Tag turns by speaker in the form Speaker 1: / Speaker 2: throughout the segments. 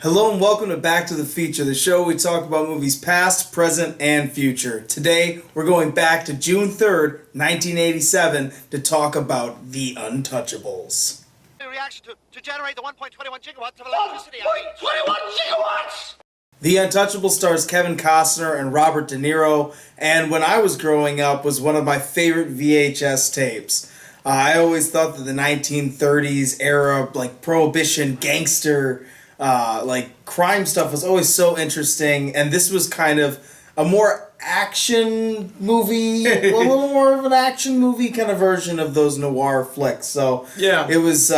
Speaker 1: Hello and welcome to Back to the Feature, the show we talk about movies past, present, and future. Today, we're going back to June 3rd, 1987 to talk about The Untouchables.
Speaker 2: Reaction to generate the 1.21 gigawatts of electricity.
Speaker 3: 1.21 gigawatts!
Speaker 1: The Untouchables stars Kevin Costner and Robert De Niro, and when I was growing up was one of my favorite VHS tapes. I always thought that the 1930s era, like Prohibition, gangster, crime stuff was always so interesting, and this was kind of a more action movie, a little more of an action movie kind of version of those noir flicks. So
Speaker 4: yeah,
Speaker 1: it was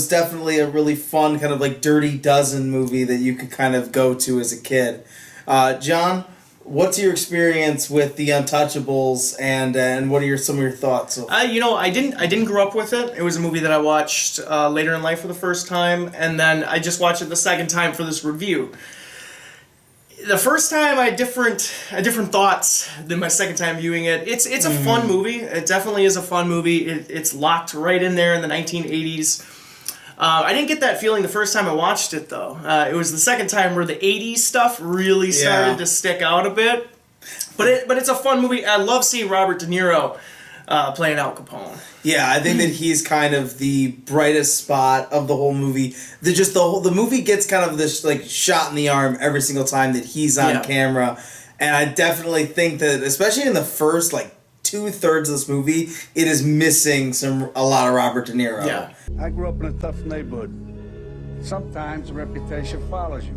Speaker 1: definitely a really fun kind of like Dirty Dozen movie that you could kind of go to as a kid. John, what's your experience with The Untouchables, and what are some of your thoughts?
Speaker 4: I didn't grow up with it. It was a movie that I watched later in life for the first time, and then I just watched it the second time for this review. The first time I had different thoughts than my second time viewing it. It's a fun movie. It definitely is a fun movie. It's locked right in there in the 1980s. I didn't get that feeling the first time I watched it, though. It was the second time where the 80s stuff really started to stick out a bit. But it's a fun movie. I love seeing Robert De Niro playing Al Capone.
Speaker 1: Yeah, I think that he's kind of the brightest spot of the whole movie. The movie gets kind of this like shot in the arm every single time that he's on camera, and I definitely think that, especially in the first like 2/3 of this movie, it is missing a lot of Robert De Niro.
Speaker 4: Yeah,
Speaker 5: I grew up in a tough neighborhood. Sometimes a reputation follows you.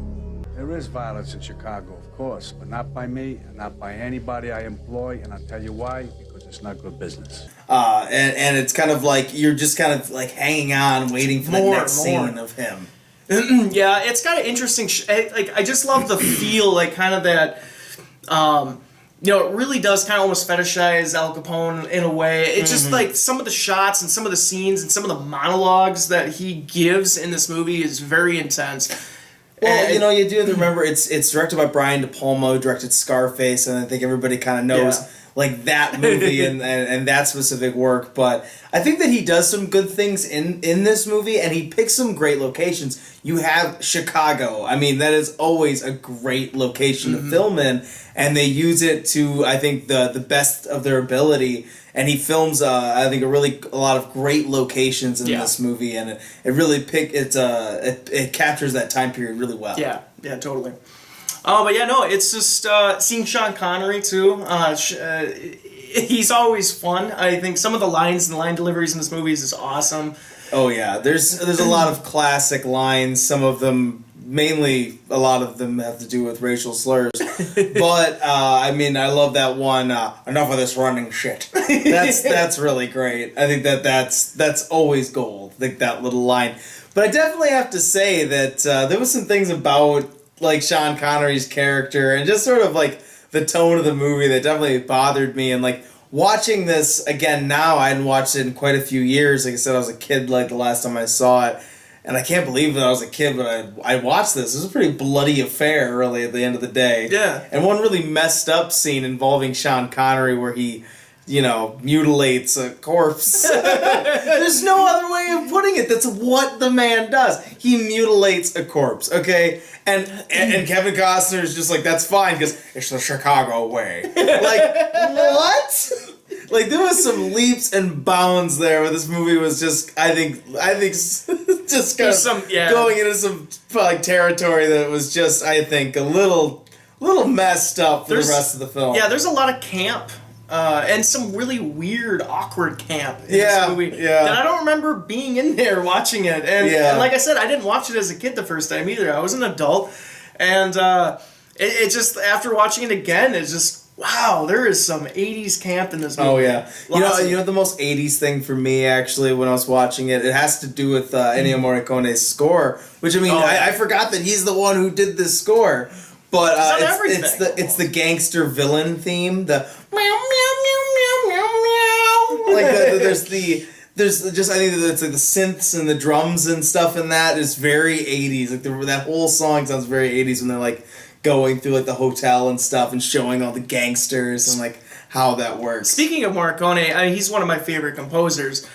Speaker 5: There is violence in Chicago, of course, but not by me and not by anybody I employ, and I'll tell you why. It's not good business.
Speaker 1: And it's kind of like you're just kind of like hanging on, waiting for the next scene of him.
Speaker 4: Yeah, it's got an interesting. I just love the feel, like kind of that. It really does kind of almost fetishize Al Capone in a way. It's just like some of the shots and some of the scenes and some of the monologues that he gives in this movie is very intense.
Speaker 1: Well, you do have to remember it's directed by Brian De Palma, who directed Scarface, and I think everybody kind of knows. Yeah. Like that movie and that specific work, but I think that he does some good things in this movie, and he picks some great locations. You have Chicago. I mean, that is always a great location to film in, and they use it to, I think, the best of their ability. And he films, I think, a lot of great locations in this movie, and it really it captures that time period really well.
Speaker 4: Yeah, totally. But yeah, no, it's just seeing Sean Connery too. He's always fun. I think some of the lines and line deliveries in this movie is awesome.
Speaker 1: Oh yeah, there's a lot of classic lines. Some of them, mainly a lot of them have to do with racial slurs. But I mean, I love that one. Enough of this running shit. That's really great. I think that's always gold. I think that little line. But I definitely have to say that there was some things about like Sean Connery's character and just sort of like the tone of the movie that definitely bothered me. And like watching this again now, I hadn't watched it in quite a few years. Like I said, I was a kid like the last time I saw it, and I can't believe that I was a kid, but I watched this. It was a pretty bloody affair really at the end of the day.
Speaker 4: Yeah. And
Speaker 1: one really messed up scene involving Sean Connery where he mutilates a corpse. There's no other way of putting it. That's what the man does. He mutilates a corpse, okay? And Kevin Costner is just like, that's fine, because it's the Chicago way. Like, what? Like, there was some leaps and bounds there where this movie was just, I think just kind of going into some like territory that was just, I think, a little messed up for the rest of the film.
Speaker 4: Yeah, there's a lot of camp. And some really weird, awkward camp in this movie that I don't remember being in there watching it. And like I said, I didn't watch it as a kid the first time either. I was an adult. And it just, after watching it again, it's just, wow, there is some 80s camp in this movie.
Speaker 1: Oh, yeah. You know the most 80s thing for me, actually, when I was watching it? It has to do with Ennio Morricone's score, which, I mean, I forgot that he's the one who did this score. But it's the gangster villain theme, the meow meow meow meow meow meow. Like there's just, I think it's like the synths and the drums and stuff in that is very 80s. Like that whole song sounds very 80s when they're like going through like the hotel and stuff and showing all the gangsters and like how that works.
Speaker 4: Speaking of Morricone, I mean, he's one of my favorite composers.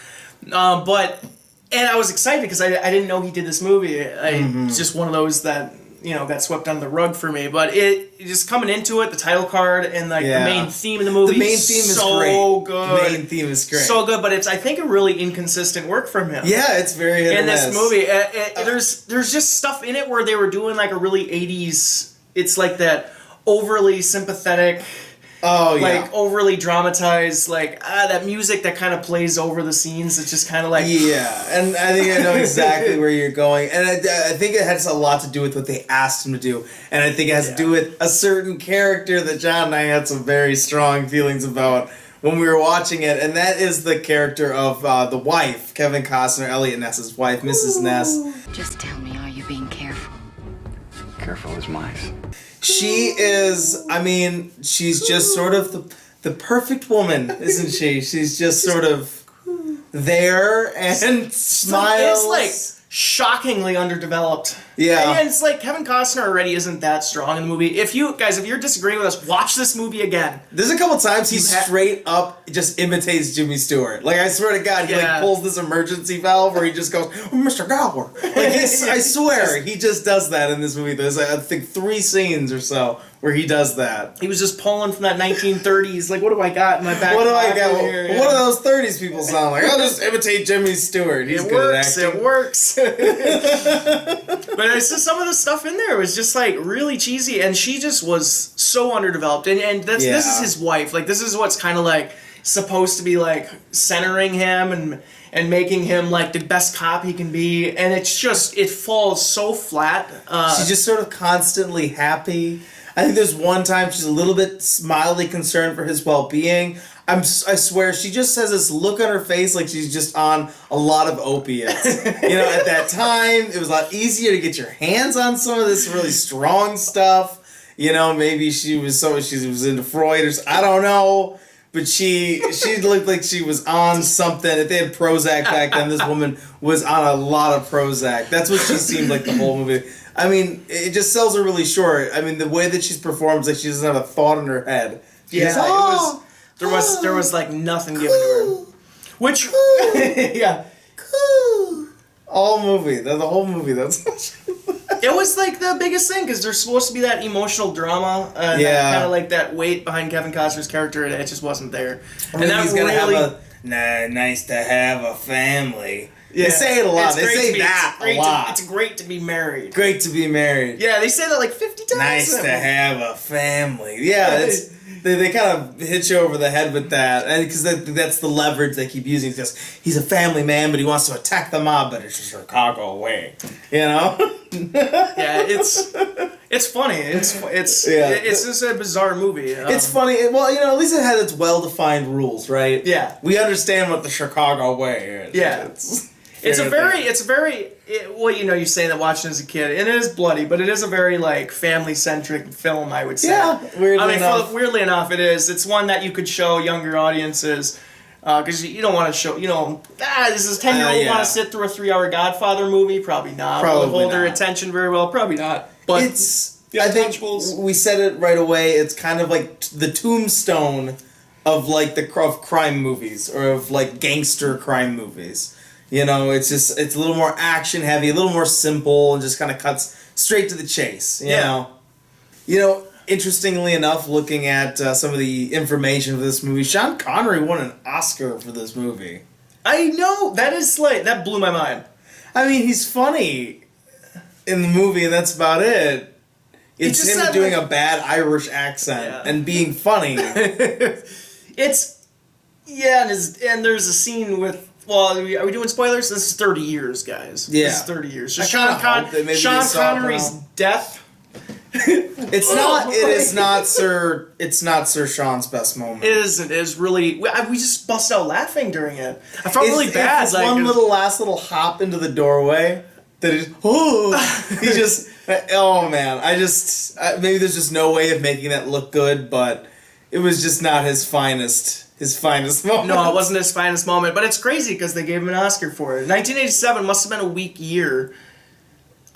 Speaker 4: And I was excited because I didn't know he did this movie. It's just one of those that got swept under the rug for me. But it just coming into it, the title card and like
Speaker 1: Yeah.
Speaker 4: the main theme of the movie.
Speaker 1: The main theme is
Speaker 4: so
Speaker 1: great.
Speaker 4: good.
Speaker 1: The main theme is great.
Speaker 4: So good, but it's I think a really inconsistent work from him.
Speaker 1: Yeah, it's very hit
Speaker 4: In
Speaker 1: and
Speaker 4: this
Speaker 1: miss.
Speaker 4: movie, there's just stuff in it where they were doing like a really 80s. It's like that overly sympathetic.
Speaker 1: Oh yeah.
Speaker 4: Like overly dramatized, like that music that kind of plays over the scenes. It's just kind of like
Speaker 1: Yeah, and I think I know exactly where you're going, and I think it has a lot to do with what they asked him to do, and I think it has to do with a certain character that John and I had some very strong feelings about when we were watching it, and that is the character of the wife, Kevin Costner, Elliot Ness's wife, Mrs. Ness.
Speaker 6: Just tell me, are you being careful?
Speaker 5: Careful as mice.
Speaker 1: She is, I mean, she's just sort of the perfect woman, isn't she? She's just sort of there and smiles.
Speaker 4: It's like shockingly underdeveloped.
Speaker 1: Yeah.
Speaker 4: And it's like Kevin Costner already isn't that strong in the movie. If you're disagreeing with us, watch this movie again.
Speaker 1: There's a couple times he straight up just imitates Jimmy Stewart. Like, I swear to God, he like pulls this emergency valve where he just goes, oh, Mr. Gower. Like, I swear, he just does that in this movie. There's, I think, 3 scenes or so where he does that.
Speaker 4: He was just pulling from that 1930s. Like, what do I got in my back?
Speaker 1: What do I got?
Speaker 4: Here?
Speaker 1: What do those 30s people sound like? I'll just imitate Jimmy Stewart. He's good at acting.
Speaker 4: It works. But it's just some of the stuff in there was just like really cheesy, and she just was so underdeveloped. And this is his wife. Like, this is what's kind of like supposed to be like centering him and making him like the best cop he can be, and it's just it falls so flat.
Speaker 1: She's just sort of constantly happy. I think there's one time she's a little bit mildly concerned for his well-being. I swear, she just has this look on her face like she's just on a lot of opiates. At that time, it was a lot easier to get your hands on some of this really strong stuff. Maybe she was into Freud or I don't know. But she looked like she was on something. If they had Prozac back then, this woman was on a lot of Prozac. That's what she seemed like the whole movie. I mean, it just sells her really short. I mean, the way that she's performed, like she doesn't have a thought in her head.
Speaker 4: There was like nothing given to her. Which, yeah.
Speaker 1: All movie. The whole movie. That's
Speaker 4: it was like the biggest thing because there's supposed to be that emotional drama and kind of like that weight behind Kevin Costner's character, and it just wasn't there.
Speaker 1: And that he's gonna have nice to have a family. Yeah. They say it a lot. They say that a lot.
Speaker 4: It's great to be married.
Speaker 1: Great to be married.
Speaker 4: Yeah, they say that like 50 times.
Speaker 1: Nice to have a family. Yeah, they kind of hit you over the head with that, and because that's the leverage they keep using. He's a family man, but he wants to attack the mob, but it's a Chicago way.
Speaker 4: Yeah, it's funny. It's just a bizarre movie.
Speaker 1: It's funny. Well, at least it had its well-defined rules, right?
Speaker 4: Yeah,
Speaker 1: we understand what the Chicago way is.
Speaker 4: Yeah, you say that watching as a kid, and it is bloody, but it is a very like family-centric film, I would say.
Speaker 1: Yeah,
Speaker 4: weirdly enough, it is. It's one that you could show younger audiences. Because you don't want to show, this is 10-year-old want to sit through a 3-hour Godfather movie? Probably not.
Speaker 1: Probably
Speaker 4: hold their
Speaker 1: not.
Speaker 4: attention very well? Probably not. But
Speaker 1: I think we said it right away. It's kind of like the tombstone of like of crime movies or of like gangster crime movies. It's a little more action heavy, a little more simple, and just kind of cuts straight to the chase. You know. Interestingly enough, looking at some of the information for this movie, Sean Connery won an Oscar for this movie.
Speaker 4: I know! That blew my mind.
Speaker 1: I mean, he's funny in the movie, and that's about it. It's him doing a bad Irish accent and being funny.
Speaker 4: And there's a scene with... Well, are we doing spoilers? This is 30 years, guys.
Speaker 1: Yeah.
Speaker 4: This is 30 years.
Speaker 1: So Sean
Speaker 4: Connery's death...
Speaker 1: It's not Sir Sean's best moment.
Speaker 4: It isn't. It is really... We just bust out laughing during it. I felt really bad.
Speaker 1: It's last little hop into the doorway that is... He just... Oh, man. Maybe there's just no way of making that look good, but it was just not his finest moment.
Speaker 4: No, it wasn't his finest moment, but it's crazy because they gave him an Oscar for it. 1987 must have been a weak year.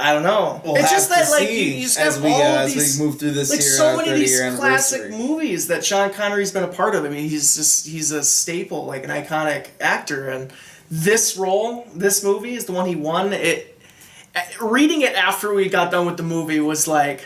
Speaker 4: I don't know.
Speaker 1: It's just that like you just have all these we move through this
Speaker 4: like
Speaker 1: year,
Speaker 4: so many of these
Speaker 1: classic
Speaker 4: classic movies that Sean Connery's been a part of. I mean, he's a staple, like an iconic actor, and this movie is the one he won. reading it after we got done with the movie was like,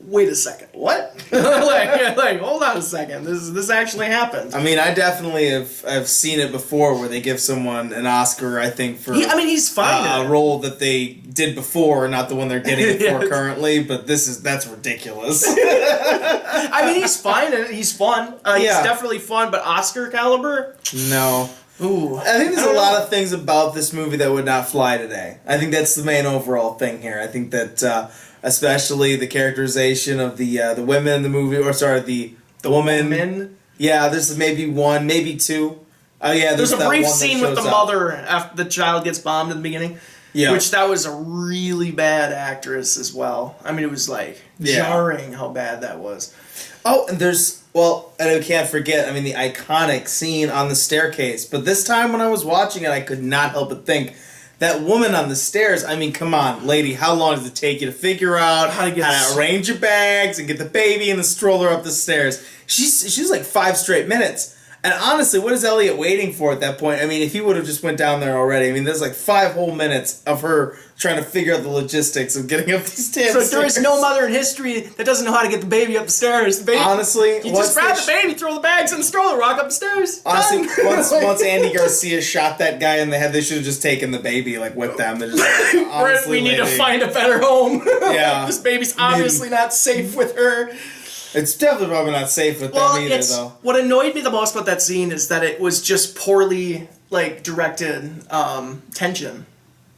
Speaker 4: wait a second, what? like, hold on a second, this actually happened.
Speaker 1: I mean, I definitely have seen it before where they give someone an Oscar, I think, for
Speaker 4: he's fine.
Speaker 1: a role that they did before, not the one they're getting it for currently, but that's ridiculous.
Speaker 4: I mean, he's fine and he's fun. He's
Speaker 1: Yeah.
Speaker 4: definitely fun, but Oscar caliber?
Speaker 1: No.
Speaker 4: Ooh.
Speaker 1: I think there's a lot of things about this movie that would not fly today. I think that's the main overall thing here. I think that especially the characterization of the women in the movie, or sorry, the woman.
Speaker 4: Men?
Speaker 1: Yeah, there's maybe one, maybe two. Oh yeah,
Speaker 4: There's a
Speaker 1: that
Speaker 4: brief
Speaker 1: one that
Speaker 4: scene with the
Speaker 1: shows up.
Speaker 4: mother after the child gets bombed in the beginning.
Speaker 1: Yeah.
Speaker 4: Which that was a really bad actress as well. I mean, it was like jarring how bad that was.
Speaker 1: Oh, and and I can't forget, I mean, the iconic scene on the staircase. But this time when I was watching it, I could not help but think, that woman on the stairs, I mean, come on, lady, how long does it take you to figure out how to arrange your bags and get the baby and the stroller up the stairs? She's like 5 straight minutes. And honestly, what is Elliot waiting for at that point? I mean, if he would have just went down there already, I mean, there's like 5 whole minutes of her trying to figure out the logistics of getting up these damn
Speaker 4: So
Speaker 1: stairs.
Speaker 4: there is no mother in history that doesn't know how to get the baby up the stairs. The baby,
Speaker 1: Honestly,
Speaker 4: you just grab the baby, throw the bags in the stroller, walk up the stairs.
Speaker 1: Honestly,
Speaker 4: Done.
Speaker 1: once Andy Garcia shot that guy in the head, they should have just taken the baby like with them. They're just like, honestly,
Speaker 4: we need to
Speaker 1: lady,
Speaker 4: find a better home.
Speaker 1: Yeah.
Speaker 4: This baby's obviously not safe with her.
Speaker 1: It's definitely probably not safe with them either, though.
Speaker 4: What annoyed me the most about that scene is that it was just poorly directed tension.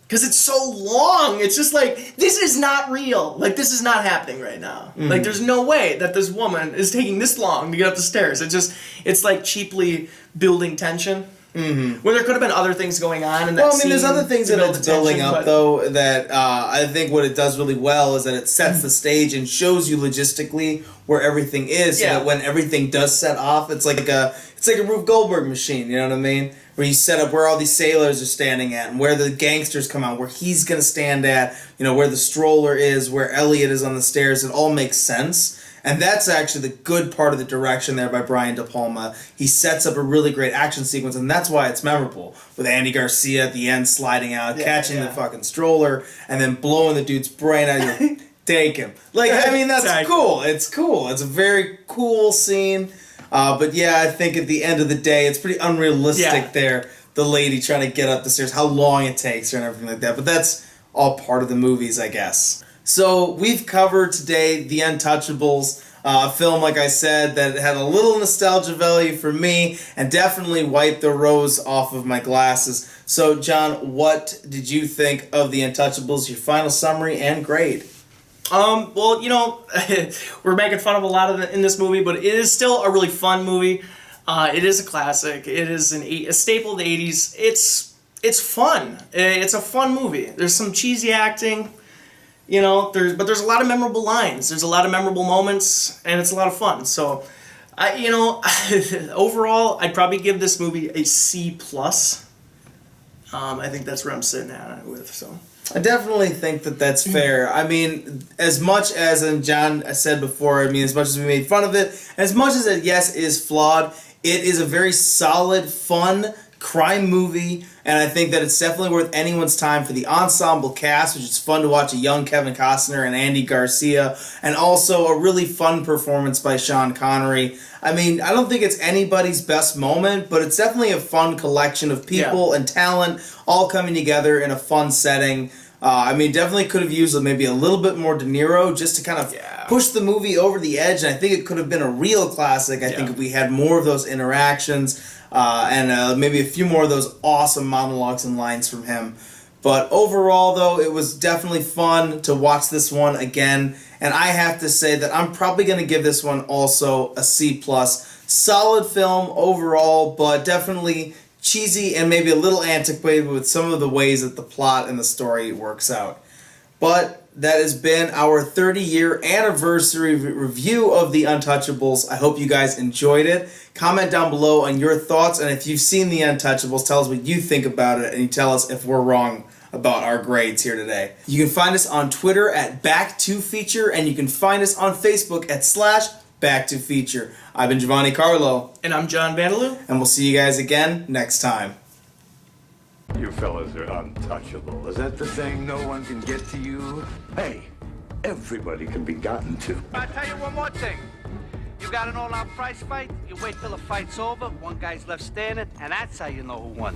Speaker 4: Because it's so long. It's just like, this is not real. Like, this is not happening right now.
Speaker 1: Mm-hmm.
Speaker 4: Like, there's no way that this woman is taking this long to get up the stairs. It's like cheaply building tension. Mm-hmm. When there could have been other things going on in that
Speaker 1: Well, I mean, there's
Speaker 4: scene
Speaker 1: other things
Speaker 4: to
Speaker 1: that
Speaker 4: build
Speaker 1: it's
Speaker 4: the
Speaker 1: building
Speaker 4: tension,
Speaker 1: up,
Speaker 4: but-
Speaker 1: though, that I think what it does really well is that it sets the stage and shows you logistically where everything is, so
Speaker 4: Yeah.
Speaker 1: that when everything does set off, it's like a Rube Goldberg machine, you know what I mean? Where you set up where all these sailors are standing at, and where the gangsters come out, where he's gonna stand at, you know, where the stroller is, where Elliot is on the stairs, it all makes sense. And that's actually the good part of the direction there by Brian De Palma. He sets up a really great action sequence, and that's why it's memorable. With Andy Garcia at the end sliding out, catching the fucking stroller, and then blowing the dude's brain out. You take him. Like, I mean, that's cool. It's cool. It's a very cool scene. But yeah, I think at the end of the day, it's pretty unrealistic there. The lady trying to get up the stairs, how long it takes her and everything like that. But that's all part of the movies, I guess. So we've covered today The Untouchables, a film, like I said, that had a little nostalgia value for me and definitely wiped the rose off of my glasses. So, John, what did you think of The Untouchables, your final summary and grade?
Speaker 4: Well, you know, we're making fun of a lot of it in this movie, but it is still a really fun movie. It is a classic. It is a staple of the 80s. It's fun. It's a fun movie. There's some cheesy acting. You know, but there's a lot of memorable lines. There's a lot of memorable moments, and it's a lot of fun. So, overall, I'd probably give this movie a C+. I think that's where I'm sitting at with. So,
Speaker 1: I definitely think that that's fair. I mean, as much as, and John said before, I mean, as much as we made fun of it, as much as it, yes, is flawed, it is a very solid, fun crime movie, and I think that it's definitely worth anyone's time for the ensemble cast, which is fun to watch a young Kevin Costner and Andy Garcia, and also a really fun performance by Sean Connery. I mean, I don't think it's anybody's best moment, but it's definitely a fun collection of people and talent all coming together in a fun setting. I mean, definitely could have used maybe a little bit more De Niro just to kind of push the movie over the edge, and I think it could have been a real classic. I think if we had more of those interactions, and maybe a few more of those awesome monologues and lines from him. But overall, though, it was definitely fun to watch this one again. And I have to say that I'm probably going to give this one also a C+. Solid film overall, but definitely cheesy and maybe a little antiquated with some of the ways that the plot and the story works out. But that has been our 30-year anniversary review of The Untouchables. I hope you guys enjoyed it. Comment down below on your thoughts, and if you've seen The Untouchables, tell us what you think about it, and you tell us if we're wrong about our grades here today. You can find us on Twitter at BacktoFeature, and you can find us on Facebook at /BacktoFeature. I've been Giovanni Carlo.
Speaker 4: and I'm John Vandaloo.
Speaker 1: And we'll see you guys again next time.
Speaker 7: You fellas are untouchable. Is that the saying, no one can get to you? Hey, everybody can be gotten to.
Speaker 2: I'll tell you one more thing. You got an all-out prize fight, you wait till the fight's over, one guy's left standing, and that's how you know who won.